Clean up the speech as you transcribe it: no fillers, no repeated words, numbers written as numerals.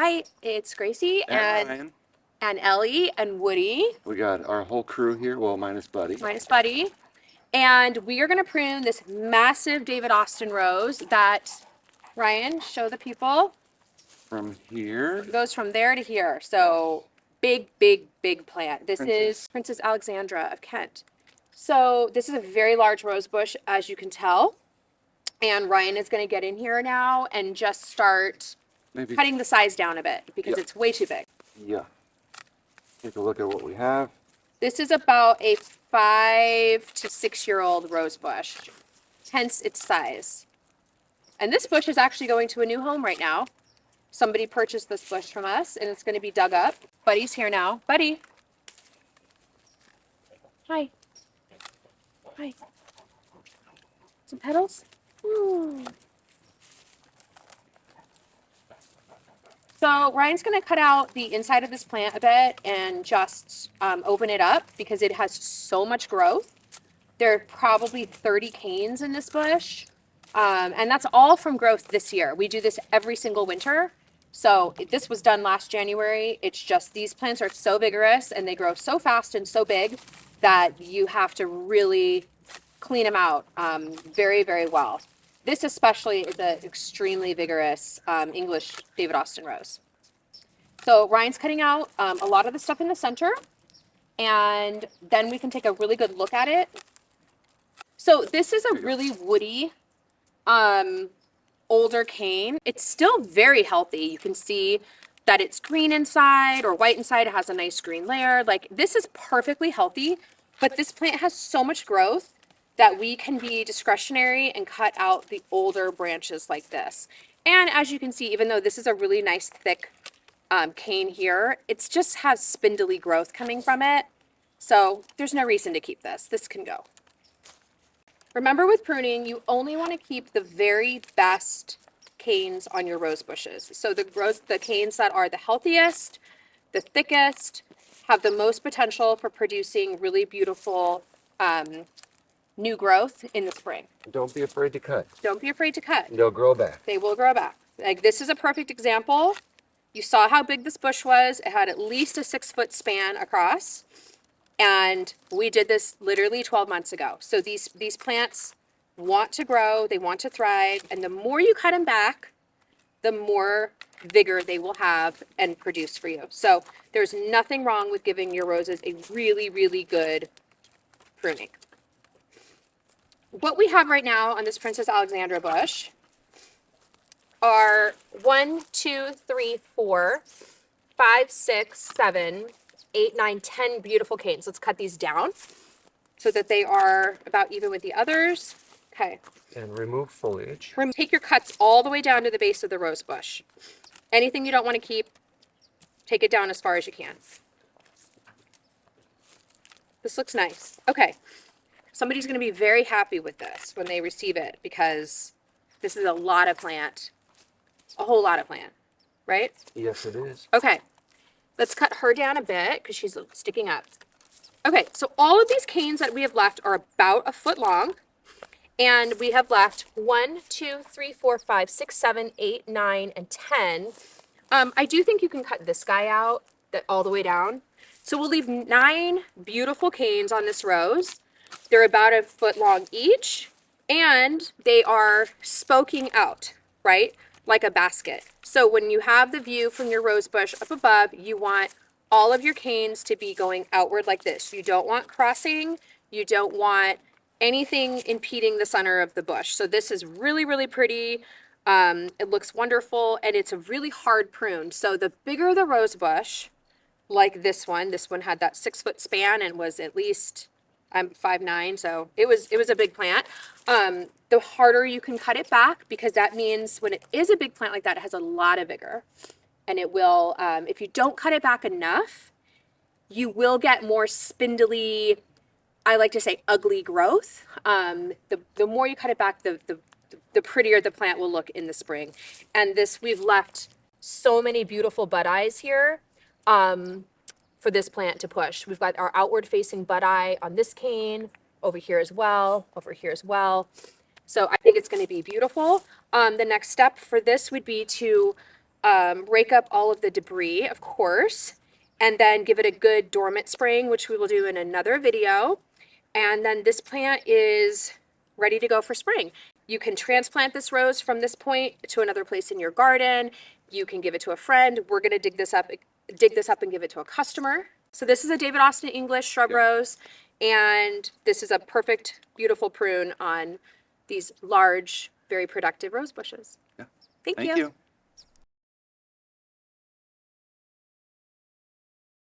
Hi, it's Gracie And and Ellie and Woody, we got our whole crew here, well, minus Buddy. minus Buddy, and we are going to prune this massive David Austin rose that Ryan, show the people, From here, goes from there to here. So big, big, big plant. This is Princess Alexandra of Kent. So this is a very large rose bush, as you can tell. And Ryan is going to get in here now and just start maybe, cutting the size down a bit because it's way too big. yeah. Take a look at what we have. This is about a 5 to 6 year old rose bush, hence its size. And this bush is actually going to a new home right now. Somebody purchased this bush from us and it's going to be dug up. Buddy's here now. Buddy. Hi. Hi. Some petals? Ooh. So Ryan's going to cut out the inside of this plant a bit and just open it up because it has so much growth. There are probably 30 canes in this bush. And that's all from growth this year. We do this every single winter. So this was done last January. It's just these plants are so vigorous and they grow so fast and so big that you have to really clean them out very, very well. This especially is an extremely vigorous English David Austin rose. So Ryan's cutting out a lot of the stuff in the center, and then we can take a really good look at it. So this is a really woody, older cane. It's still very healthy. You can see that it's green inside or white inside. It has a nice green layer. Like, this is perfectly healthy, but this plant has so much growth that we can be discretionary and cut out the older branches like this. And as you can see, even though this is a really nice thick cane here, it just has spindly growth coming from it. So there's no reason to keep this. This can go. Remember, with pruning, you only want to keep the very best canes on your rose bushes. So the canes that are the healthiest, the thickest, have the most potential for producing really beautiful new growth in the spring. Don't be afraid to cut. Don't be afraid to cut. They'll grow back. They will grow back. Like, this is a perfect example. You saw how big this bush was. It had at least a 6-foot span across. And we did this literally 12 months ago. So these plants want to grow, they want to thrive, and the more you cut them back, the more vigor they will have and produce for you. So there's nothing wrong with giving your roses a really, really good pruning. What we have right now on this Princess Alexandra bush are 1, 2, 3, 4, 5, 6, 7, 8, 9, 10 beautiful canes. Let's cut these down so that they are about even with the others. Okay. And remove foliage. Take your cuts all the way down to the base of the rose bush. Anything you don't want to keep, take it down as far as you can. This looks nice. Okay. Somebody's going to be very happy with this when they receive it because this is a lot of plant, a whole lot of plant, right? Yes, it is. Okay. Let's cut her down a bit because she's sticking up. Okay, so all of these canes that we have left are about a foot long. And we have left 1, 2, 3, 4, 5, 6, 7, 8, 9, and 10. I do think you can cut this guy out all the way down. So we'll leave 9 beautiful canes on this rose. They're about a foot long each. And they are spoking out, right? Like a basket. So when you have the view from your rose bush up above, you want all of your canes to be going outward like this. You don't want crossing. You don't want anything impeding the center of the bush. So this is really, really pretty. It looks wonderful, and it's a really hard prune. So the bigger the rose bush, like this one had that 6-foot span and was at least, I'm 5'9", so it was a big plant. The harder you can cut it back, because that means when it is a big plant like that, it has a lot of vigor. And it will, if you don't cut it back enough, you will get more spindly, I like to say ugly growth. The more you cut it back, the prettier the plant will look in the spring. And this, we've left so many beautiful bud eyes here for this plant to push. We've got our outward facing bud eye on this cane, over here as well, over here as well. So I think it's going to be beautiful. The next step for this would be to rake up all of the debris, of course, and then give it a good dormant spraying, which we will do in another video. And then this plant is ready to go for spring. You can transplant this rose from this point to another place in your garden. You can give it to a friend. We're going to dig this up and give it to a customer. So this is a David Austin English shrub rose, and this is a perfect, beautiful prune on these large, very productive rose bushes. Yeah. Thank Thank you. you.